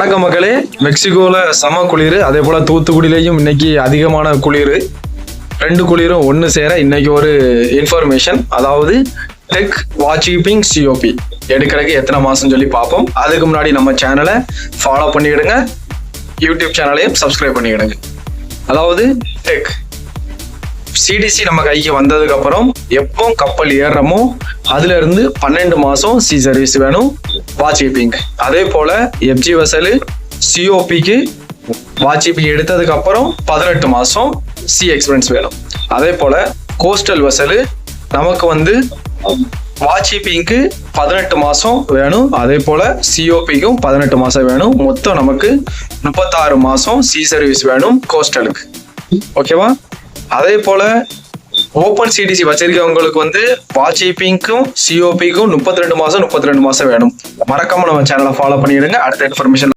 வணக்கம் மக்களே. மெக்சிகோல செம குளிர், அதே போல தூத்துக்குடியிலையும் இன்னைக்கு அதிகமான குளிர். ரெண்டு குளிரும் ஒன்று சேர இன்னைக்கு ஒரு இன்ஃபர்மேஷன், அதாவது டெக் வாட்ச் கீப்பிங் சிஓபி எடுக்கிறதுக்கு எத்தனை மாசம் சொல்லி பார்ப்போம். அதுக்கு முன்னாடி நம்ம சேனலை ஃபாலோ பண்ணிக்கிடுங்க, யூடியூப் சேனலையும் சப்ஸ்கிரைப் பண்ணிக்கிடுங்க. அதாவது டெக் சிடிசி நம்ம கைக்கு வந்ததுக்கு அப்புறம் எப்போ கப்பல் ஏறுறமோ அதுல இருந்து 12 மாசம் சி சர்வீஸ் வேணும் வாட்ச் கீப்பிங். அதே போல எஃப்ஜி வெசல் சிஓபிக்கு வாட்ச் கீப்பிங் எடுத்ததுக்கு அப்புறம் 18 மாசம் சி எக்ஸ்பீரியன்ஸ் வேணும். அதே போல கோஸ்டல் வெசல் நமக்கு வாட்ச் கீப்பிங்க்கு 18 மாசம் வேணும். அதே போல சிஓபிக்கும் 18 மாசம் வேணும். மொத்தம் நமக்கு 36 மாசம் சி சர்வீஸ் வேணும் கோஸ்டலுக்கு. ஓகேவா? அதே போல ஓப்பன் சிடிசி வச்சிருக்கவங்களுக்கு வாட்ச் கீப்பிங்க்கும் சிஓபிக்கும் 32 மாசம் வேணும். மறக்காம நம்ம சேனலை ஃபாலோ பண்ணிடுங்க. அடுத்த இன்ஃபர்மேஷன்